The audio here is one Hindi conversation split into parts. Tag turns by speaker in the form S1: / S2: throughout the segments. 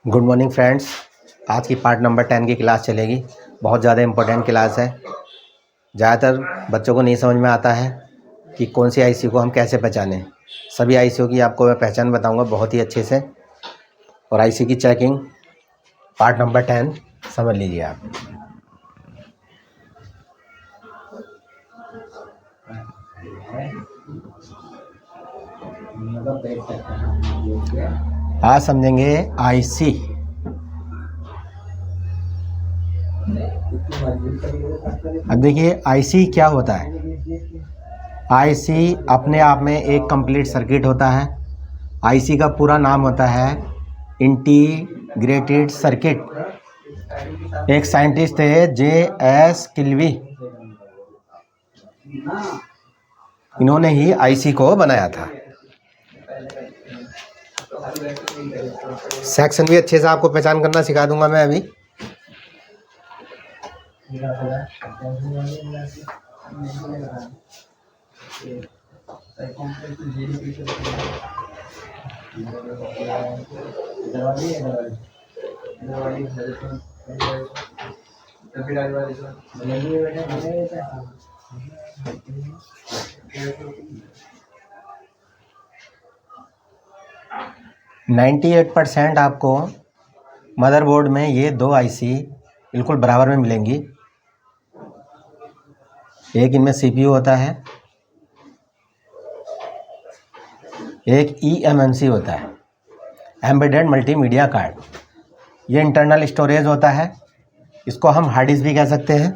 S1: Good morning friends. आज की पार्ट नंबर 10 की क्लास चलेगी। बहुत ज़्यादा इम्पोर्टेंट क्लास है। ज़्यादातर बच्चों को नहीं समझ में आता है कि कौन सी आईसी को हम कैसे पहचानें। सभी आईसीओ की आपको मैं पहचान बताऊंगा बहुत ही अच्छे से। और आईसी की चेकिंग पार्ट नंबर 10 समझ लीजिए आप। आज समझेंगे आईसी। अब देखिए आईसी क्या होता है। आईसी अपने आप में एक कंप्लीट सर्किट होता है। आईसी का पूरा नाम होता है इंटीग्रेटेड सर्किट। एक साइंटिस्ट थे J.S. किल्वी, इन्होंने ही आईसी को बनाया था। सेक्शन भी अच्छे से आपको पहचान करना सिखा दूंगा मैं अभी। नाइन्टी 8% आपको मदरबोर्ड में ये दो आईसी बिल्कुल बराबर में मिलेंगी। एक इनमें सीपीयू होता है, एक ईएमएमसी होता है, एम्बेडेड मल्टीमीडिया कार्ड। ये इंटरनल स्टोरेज होता है, इसको हम हार्ड डिस्क भी कह सकते हैं।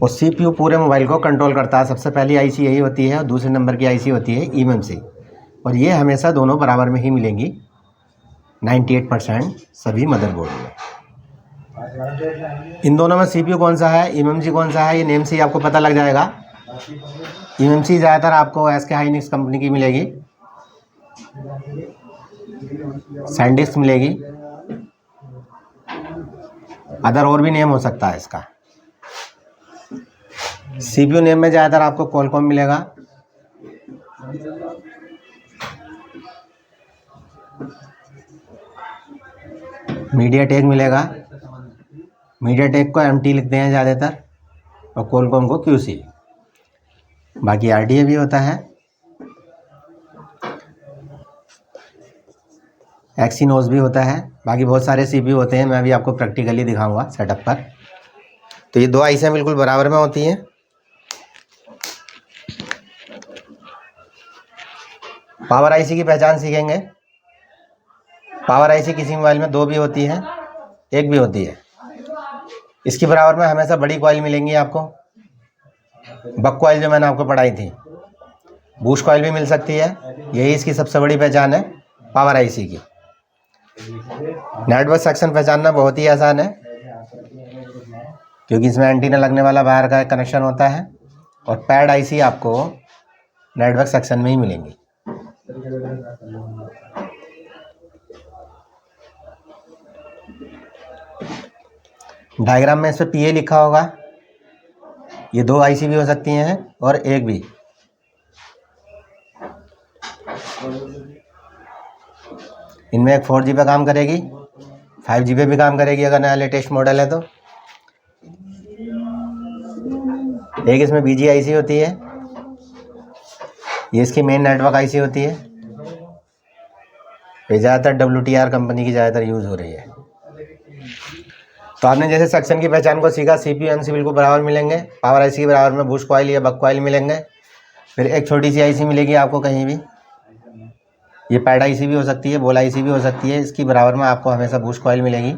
S1: और सीपीयू पूरे मोबाइल को कंट्रोल करता है। सबसे पहली आईसी यही होती है और दूसरे नंबर की आईसी होती है ईएमएमसी। और ये हमेशा दोनों बराबर में ही मिलेंगी 98% सभी मदरबोर्ड में। इन दोनों में सीपीयू कौन सा है, ईएमएमसी कौन सा है, ये नेम से ही आपको पता लग जाएगा। ईएमएमसी ज़्यादातर आपको एसके हाइनिक्स कंपनी की मिलेगी, सैंडिस्क मिलेगी, अदर और भी नेम हो सकता है इसका। सीपीयू नेम में ज़्यादातर आपको क्वालकॉम मिलेगा, मीडियाटेक मिलेगा। मीडियाटेक को एमटी लिखते हैं ज़्यादातर, और क्वालकॉम को क्यूसी। बाकी आरडीए भी होता है, एक्सीनोस भी होता है। बाकी बहुत सारे सीपीयू होते हैं, मैं अभी आपको प्रैक्टिकली दिखाऊंगा सेटअप पर। तो ये दो आईसियाँ बिल्कुल बराबर में होती हैं। पावर आईसी की पहचान सीखेंगे। पावर आईसी किसी मोबाइल में दो भी होती है, एक भी होती है। इसकी बराबर में हमेशा बड़ी कॉइल मिलेंगी आपको। बक कॉइल जो मैंने आपको पढ़ाई थी, बूस्ट कॉइल भी मिल सकती है। यही इसकी सबसे बड़ी पहचान है पावर आईसी की। नेटवर्क सेक्शन पहचानना बहुत ही आसान है, क्योंकि इसमें एंटीना लगने वाला बाहर का कनेक्शन होता है। और पैड आईसी आपको नेटवर्क सेक्शन में ही मिलेंगी। डायग्राम में इस पर पीए लिखा होगा। ये दो आईसी भी हो सकती हैं और एक भी। इनमें एक 4G पे काम करेगी, 5G पे भी काम करेगी अगर नया लेटेस्ट मॉडल है तो। एक इसमें बीजी आईसी होती है, ये इसकी मेन नेटवर्क आईसी होती है। ये ज़्यादातर WTR कंपनी की ज़्यादातर यूज़ हो रही है। तो आपने जैसे सेक्शन की पहचान को सीखा, सीपीयू एमसी बिल्कुल बराबर मिलेंगे। पावर आईसी के बराबर में बूस्ट कॉइल या बक कॉइल मिलेंगे। फिर एक छोटी सी आईसी मिलेगी आपको कहीं भी, ये पैड आईसी भी हो सकती है, बोल आईसी भी हो सकती है। इसकी बराबर में आपको हमेशा बूस्ट कॉइल मिलेगी।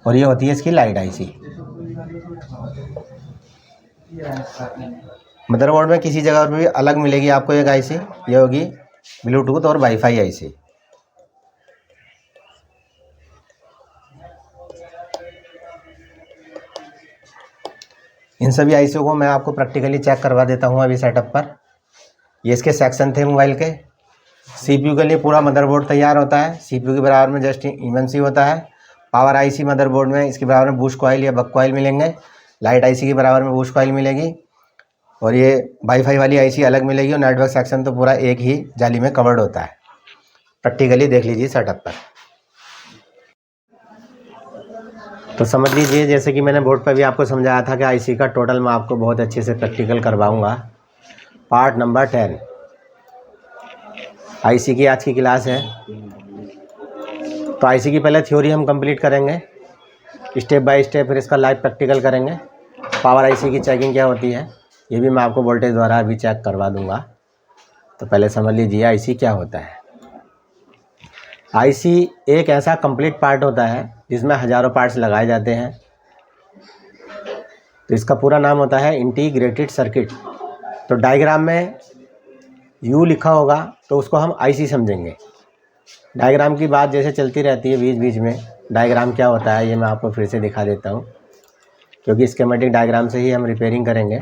S1: और ये होती है इसकी लाइट आईसी। मदरबोर्ड में किसी जगह पर भी अलग मिलेगी आपको एक आईसी, ये होगी ब्लूटूथ और वाईफाई आईसी। इन सभी आईसीओ को मैं आपको प्रैक्टिकली चेक करवा देता हूँ अभी सेटअप पर। ये इसके सेक्शन थे मोबाइल के। सीपीयू के लिए पूरा मदरबोर्ड तैयार होता है। सीपीयू के बराबर में जस्ट ईएमएमसी होता है। पावर आईसी मदरबोर्ड में इसके बराबर में बूस्ट कॉइल या बक कॉइल मिलेंगे। लाइट आईसी के बराबर में बूस्ट कॉइल मिलेगी। और ये वाईफाई वाली आईसी अलग मिलेगी और नेटवर्क सेक्शन तो पूरा एक ही जाली में कवर्ड होता है। प्रैक्टिकली देख लीजिए सेटअप पर। तो समझ लीजिए, जैसे कि मैंने बोर्ड पर भी आपको समझाया था कि आईसी का टोटल मैं आपको बहुत अच्छे से प्रैक्टिकल करवाऊंगा। पार्ट नंबर 10 आईसी की आज की क्लास है। तो आईसी की पहले थ्योरी हम कंप्लीट करेंगे स्टेप बाय स्टेप, फिर इसका लाइव प्रैक्टिकल करेंगे। पावर आईसी की चेकिंग क्या होती है ये भी मैं आपको वोल्टेज द्वारा अभी चेक करवा दूंगा। तो पहले समझ लीजिए आईसी क्या होता है। आईसी एक ऐसा कंप्लीट पार्ट होता है जिसमें हज़ारों पार्ट्स लगाए जाते हैं। तो इसका पूरा नाम होता है इंटीग्रेटेड सर्किट। तो डायग्राम में यू लिखा होगा तो उसको हम आईसी समझेंगे। डायग्राम की बात जैसे चलती रहती है बीच बीच में, डायग्राम क्या होता है ये मैं आपको फिर से दिखा देता हूँ, क्योंकि स्कीमेटिक डायग्राम से ही हम रिपेयरिंग करेंगे।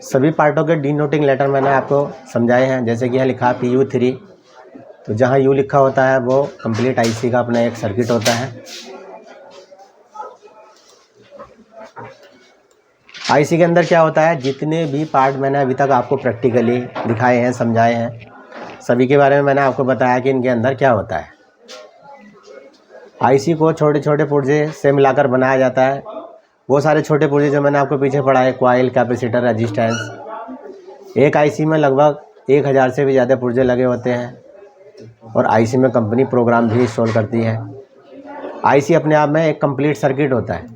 S1: सभी पार्टों के डिनोटिंग लेटर मैंने आपको समझाए हैं। जैसे कि यहाँ लिखा PU3, तो जहाँ यू लिखा होता है वो कंप्लीट आईसी का अपना एक सर्किट होता है। आईसी के अंदर क्या होता है, जितने भी पार्ट मैंने अभी तक आपको प्रैक्टिकली दिखाए हैं, समझाए हैं, सभी के बारे में मैंने आपको बताया कि इनके अंदर क्या होता है। आईसी को छोटे छोटे पुर्जे से मिलाकर बनाया जाता है। वो सारे छोटे पुर्जे जो मैंने आपको पीछे पढ़ाए, कॉइल, कैपेसिटर, रेजिस्टेंस। एक आईसी में लगभग 1000 से भी ज़्यादा पुर्जे लगे होते हैं और आईसी में कंपनी प्रोग्राम भी इंस्टॉल करती है। आईसी अपने आप में एक कंप्लीट सर्किट होता है।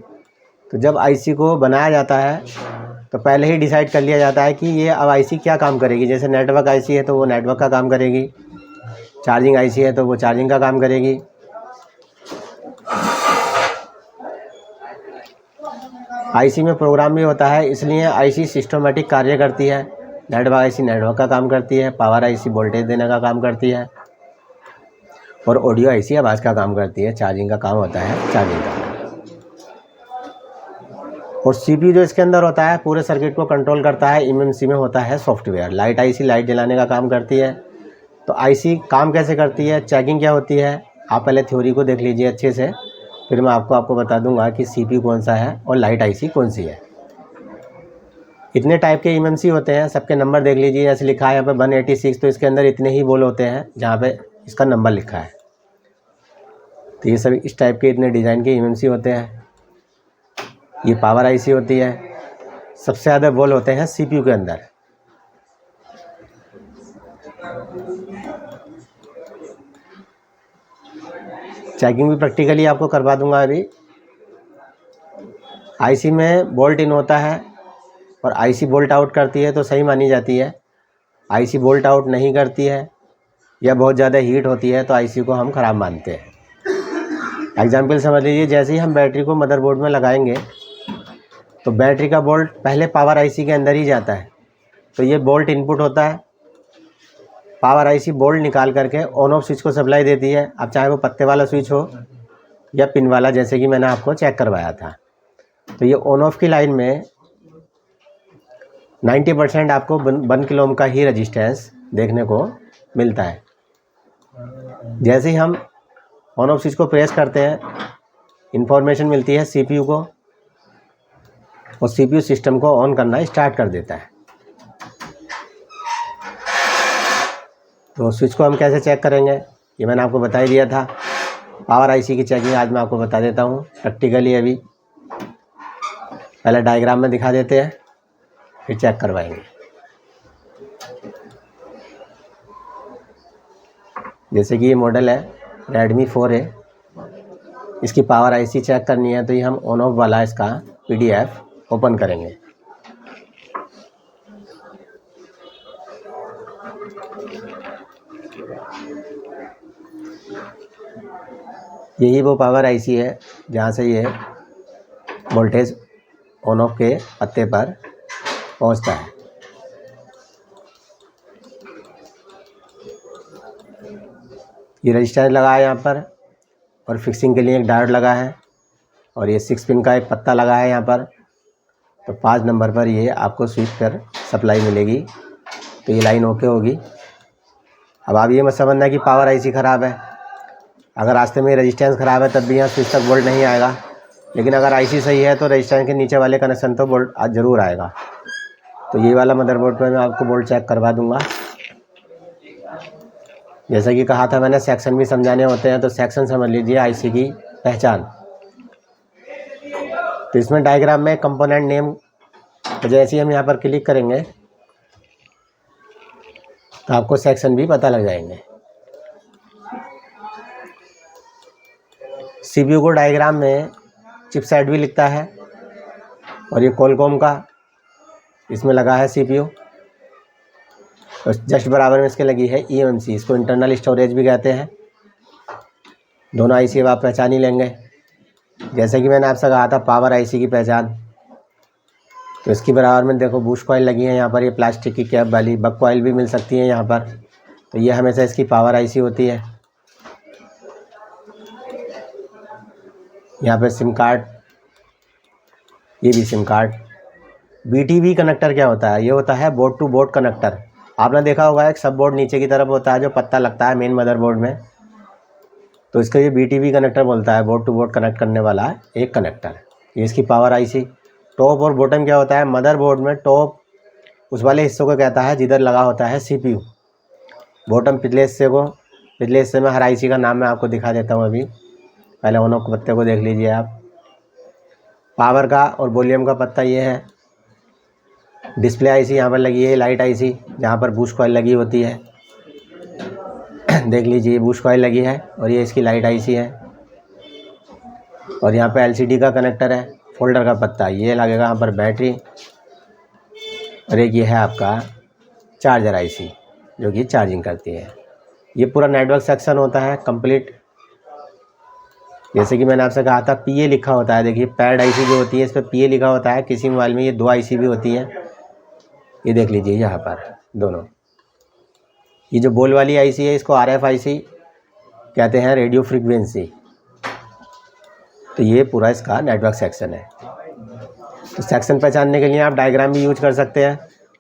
S1: तो जब आईसी को बनाया जाता है तो पहले ही डिसाइड कर लिया जाता है कि ये अब आईसी क्या काम करेगी। जैसे नेटवर्क आईसी है तो वो नेटवर्क का काम करेगी, चार्जिंग आईसी है तो वो चार्जिंग का काम करेगी। आईसी में प्रोग्राम भी होता है, इसलिए आईसी सिस्टमेटिक कार्य करती है। नेटवर्क आईसी नेटवर्क का काम करती है, पावर आईसी वोल्टेज देने का काम करती है और ऑडियो आईसी आवाज़ का काम करती है। चार्जिंग का काम होता है चार्जिंग का। और सीपीयू जो इसके अंदर होता है पूरे सर्किट को कंट्रोल करता है। एमएमसी में होता है सॉफ्टवेयर। लाइट आईसी लाइट जलाने का काम करती है। तो आईसी काम कैसे करती है, चेकिंग क्या होती है, आप पहले थ्योरी को देख लीजिए अच्छे से, फिर मैं आपको बता दूंगा कि सीपीयू कौन सा है और लाइट आईसी कौन सी है। इतने टाइप के एमएमसी होते हैं, सबके नंबर देख लीजिए। जैसे लिखा है यहाँ पे 186, तो इसके अंदर इतने ही बोल होते हैं जहाँ पे इसका नंबर लिखा है। तो ये सभी इस टाइप के इतने डिज़ाइन के एमएमसी होते हैं। ये पावर आईसी होती है। सबसे ज़्यादा बोल होते हैं सीपीयू के अंदर। चेकिंग भी प्रैक्टिकली आपको करवा दूंगा अभी। आईसी में बोल्ट इन होता है और आईसी बोल्ट आउट करती है तो सही मानी जाती है। आईसी बोल्ट आउट नहीं करती है या बहुत ज़्यादा हीट होती है तो आईसी को हम ख़राब मानते हैं। एग्जाम्पल समझ लीजिए, जैसे ही हम बैटरी को मदरबोर्ड में लगाएंगे तो बैटरी का बोल्ट पहले पावर आईसी के अंदर ही जाता है। तो ये बोल्ट इनपुट होता है। पावर आईसी बोल्ट निकाल करके ऑन ऑफ स्विच को सप्लाई देती है। अब चाहे वो पत्ते वाला स्विच हो या पिन वाला, जैसे कि मैंने आपको चेक करवाया था। तो ये ऑन ऑफ की लाइन में 90% आपको 1 किलो ओम का ही रजिस्टेंस देखने को मिलता है। जैसे ही हम ऑन ऑफ स्विच को प्रेस करते हैं, इंफॉर्मेशन मिलती है सीपीयू को और सीपीयू सिस्टम को ऑन करना स्टार्ट कर देता है। तो स्विच को हम कैसे चेक करेंगे ये मैंने आपको बता ही दिया था। पावर आईसी की चेकिंग आज मैं आपको बता देता हूँ प्रैक्टिकली। अभी पहले डायग्राम में दिखा देते हैं, फिर चेक करवाएंगे। जैसे कि ये मॉडल है Redmi 4A, इसकी पावर आईसी चेक करनी है तो ये हम ऑन ऑफ वाला इसका PDF ओपन करेंगे। यही वो पावर आईसी है जहाँ से ये वोल्टेज ऑन ऑफ के पत्ते पर पहुँचता है। ये रजिस्टर लगा है यहाँ पर और फिक्सिंग के लिए एक डायोड लगा है और ये 6 पिन का एक पत्ता लगा है यहाँ पर। तो 5 नंबर पर ये आपको स्विच पर सप्लाई मिलेगी। तो ये लाइन ओके होगी। अब आप ये मत समझना कि पावर आईसी ख़राब है, अगर रास्ते में रेजिस्टेंस ख़राब है तब भी यहाँ स्विच तक वोल्ट नहीं आएगा, लेकिन अगर आईसी सही है तो रेजिस्टेंस के नीचे वाले कनेक्शन तो वोल्ट ज़रूर आएगा। तो ये वाला मदरबोर्ड पे मैं आपको वोल्ट चेक करवा दूंगा। जैसा कि कहा था मैंने, सेक्शन भी समझाने होते हैं, तो सेक्शन समझ लीजिए आईसी की पहचान। तो इसमें डायग्राम में कंपोनेंट नेम, तो जैसे ही हम यहाँ पर क्लिक करेंगे तो आपको सेक्शन भी पता लग जाएंगे। सीपीयू को डायग्राम में चिपसेट भी लिखता है, और ये कॉलकॉम का इसमें लगा है सीपीयू, और जस्ट बराबर में इसके लगी है ईएमसी, इसको इंटरनल स्टोरेज भी कहते हैं। दोनों आईसी अब आप पहचान ही लेंगे। जैसे कि मैंने आपसे कहा था पावर आईसी की पहचान, तो इसकी बराबर में देखो बूस्ट कॉइल लगी है यहाँ पर, ये प्लास्टिक की कैप वाली, बक कॉइल भी मिल सकती है यहाँ पर। तो ये हमेशा इसकी पावर आईसी होती है। यहाँ पे सिम कार्ड, ये भी सिम कार्ड। बीटीबी कनेक्टर क्या होता है? ये होता है बोर्ड टू बोर्ड कनेक्टर। आपने देखा होगा एक सब बोर्ड नीचे की तरफ होता है जो पत्ता लगता है मेन मदरबोर्ड में, तो इसका ये बीटीबी कनेक्टर बोलता है, बोर्ड टू बोर्ड कनेक्ट करने वाला एक कनेक्टर। ये इसकी पावर आईसी। टॉप और बॉटम क्या होता है? मदरबोर्ड में टॉप उस वाले हिस्सों को कहता है जिधर लगा होता है सीपीयू, बॉटम पिछले हिस्से को। पिछले हिस्से में हर आईसी का नाम मैं आपको दिखा देता हूँ अभी, पहले उन पत्ते को देख लीजिए आप। पावर का और वॉल्यूम का पत्ता ये है। डिस्प्ले आईसी यहाँ पर लगी है, लाइट आईसी जहाँ पर बूस्ट कॉइल लगी होती है, देख लीजिए बूस्ट कॉइल लगी है, और ये इसकी लाइट आईसी है। और यहाँ पे एलसीडी का कनेक्टर है, फोल्डर का पत्ता ये लगेगा यहाँ पर बैटरी, और एक ये है आपका चार्जर आईसी जो कि चार्जिंग करती है। ये पूरा नेटवर्क सेक्शन होता है कंप्लीट। जैसे कि मैंने आपसे कहा था पीए लिखा होता है, देखिए पैड आईसी जो होती है इस पर पीए लिखा होता है। किसी मोबाइल में ये 2 आईसी भी होती हैं, ये देख लीजिए यहाँ पर दोनों। ये जो बोल वाली आईसी है इसको आरएफ आईसी कहते हैं, रेडियो फ्रीक्वेंसी। तो ये पूरा इसका नेटवर्क सेक्शन है। तो सेक्शन पहचानने के लिए आप डायग्राम भी यूज कर सकते हैं,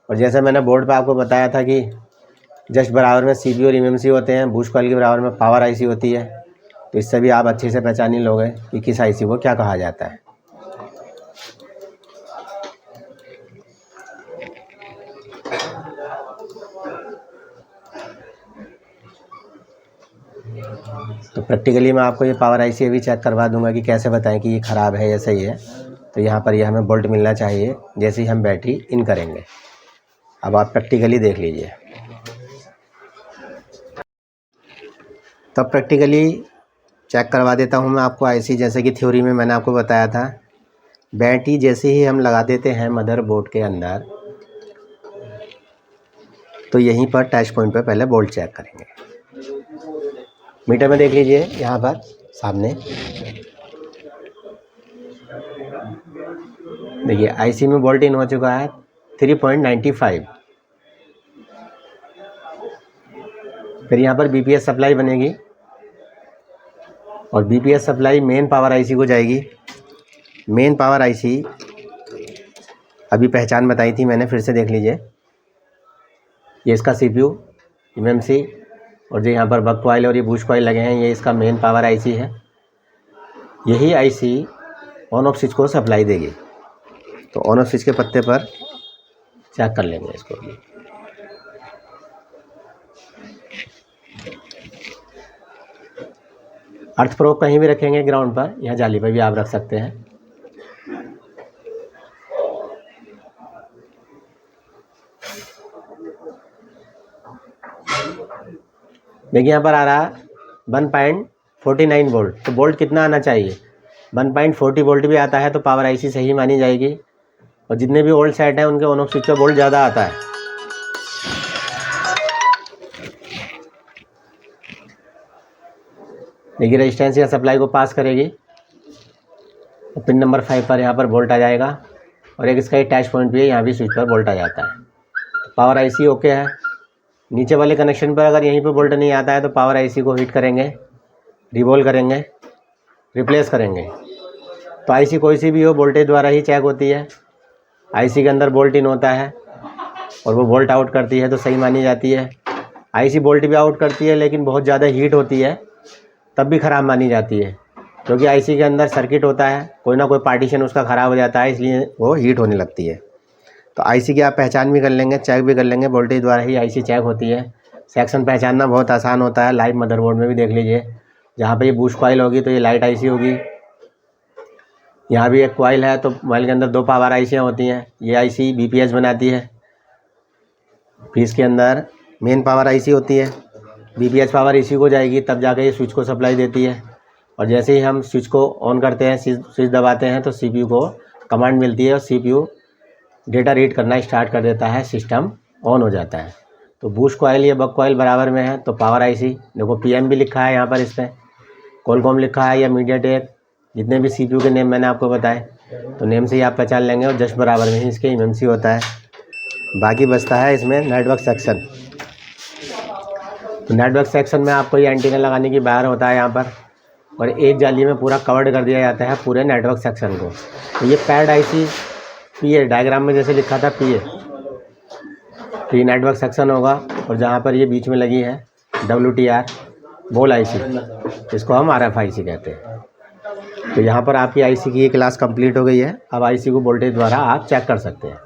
S1: और जैसे मैंने बोर्ड पे आपको बताया था कि जस्ट बराबर में सीपीयू और ईएमसी होते हैं, बूस्ट कॉइल के बराबर में पावर आईसी होती है। तो इससे भी आप अच्छे से पहचान ही लोगे कि किस आईसी को क्या कहा जाता है। तो प्रैक्टिकली मैं आपको ये पावर आईसी भी चेक करवा दूंगा कि कैसे बताएं कि ये ख़राब है या सही है। तो यहाँ पर ये हमें बोल्ट मिलना चाहिए जैसे ही हम बैटरी इन करेंगे। अब आप प्रैक्टिकली देख लीजिए। तो प्रैक्टिकली चेक करवा देता हूँ मैं आपको आईसी। जैसे कि थ्योरी में मैंने आपको बताया था, बैटरी जैसे ही हम लगा देते हैं मदरबोर्ड के अंदर, तो यहीं पर टच पॉइंट पर पहले बोल्ट चेक करेंगे। मीटर में देख लीजिए यहाँ पर सामने, देखिए आईसी में वोल्ट इन हो चुका है 3.95। फिर यहाँ पर बीपीएस सप्लाई बनेगी, और BPS supply main power IC को जाएगी। मेन पावर आईसी अभी पहचान बताई थी मैंने, फिर से देख लीजिए। ये इसका सीपीयू, एमएमसी, और जो यहाँ पर बक कॉइल और ये बूस्ट कॉइल लगे हैं, ये इसका मेन पावर आईसी है। यही आईसी ऑन ऑफ स्विच को सप्लाई देगी। तो ऑन ऑफ स्विच के पत्ते पर चेक कर लेंगे इसको भी। अर्थ प्रोब कहीं भी रखेंगे ग्राउंड पर, यहाँ जाली पर भी आप रख सकते हैं। देखिए यहाँ पर आ रहा 1.49 वोल्ट। तो वोल्ट कितना आना चाहिए? 1.40 वोल्ट भी आता है तो पावर आईसी सही मानी जाएगी। और जितने भी ओल्ड सेट हैं उनके ऑन ऑफ स्विच पर वोल्ट ज़्यादा आता है। देखिए रेजिस्टेंस या सप्लाई को पास करेगी, तो पिन नंबर 5 पर यहाँ पर वोल्ट आ जाएगा, और एक इसका टच पॉइंट भी है, यहाँ भी स्विच पर वोल्ट आ जाता है। तो पावर आईसी ओके है। नीचे वाले कनेक्शन पर अगर यहीं पर वोल्ट नहीं आता है तो पावर आईसी को हीट करेंगे, रिवोल्व करेंगे, रिप्लेस करेंगे। तो आईसी कोई सी भी हो वोल्टेज द्वारा ही चेक होती है। आईसी के अंदर वोल्ट इन होता है और वो वोल्ट आउट करती है तो सही मानी जाती है। आईसी वोल्ट भी आउट करती है, लेकिन बहुत ज़्यादा हीट होती है तब भी ख़राब मानी जाती है, क्योंकि आईसी के अंदर सर्किट होता है, कोई ना कोई पार्टीशन उसका ख़राब हो जाता है, इसलिए वो हीट होने लगती है। तो आईसी की आप पहचान भी कर लेंगे, चेक भी कर लेंगे, वोल्टेज द्वारा ही आईसी चेक होती है। सेक्शन पहचानना बहुत आसान होता है, लाइव मदरबोर्ड में भी देख लीजिए। जहाँ पे ये बूस्ट कॉइल होगी तो ये लाइट आईसी होगी। यहाँ भी एक कॉइल है, तो मोबाइल के अंदर 2 पावर आईसियाँ होती हैं। ये आईसी बीपीएस बनाती है, फिर इसके अंदर मेन पावर आईसी होती है। बीपीएस पावर इसी को जाएगी, तब जाके ये स्विच को सप्लाई देती है। और जैसे ही हम स्विच को ऑन करते हैं, स्विच दबाते हैं, तो सीपीयू को कमांड मिलती है और सीपीयू डेटा रीड करना स्टार्ट कर देता है, सिस्टम ऑन हो जाता है। तो बूस्ट कॉइल या बक कॉइल बराबर में है, तो पावर आईसी देखो पीएम भी लिखा है यहाँ पर, इस पर कॉलकॉम लिखा है या मीडियाटेक, जितने भी सीपीयू के नेम मैंने आपको बताए, तो नेम से ही आप पहचान लेंगे। और जस्ट बराबर में ही इसके एमएमसी होता है। बाकी बचता है इसमें नेटवर्क सेक्शन। तो नेटवर्क सेक्शन में आपको ये एंटीना लगाने की बाहर होता है यहाँ पर, और एक जाली में पूरा कवर्ड कर दिया जाता है पूरे नेटवर्क सेक्शन को। तो ये पैड आईसी पीए, डायग्राम में जैसे लिखा था पीए, तो ये नेटवर्क सेक्शन होगा। और जहाँ पर ये बीच में लगी है WTR बोल आईसी, इसको हम RFIC कहते हैं। तो यहाँ पर आपकी आईसी की ये क्लास कंप्लीट हो गई है। अब आईसी को वोल्टेज द्वारा आप चेक कर सकते हैं।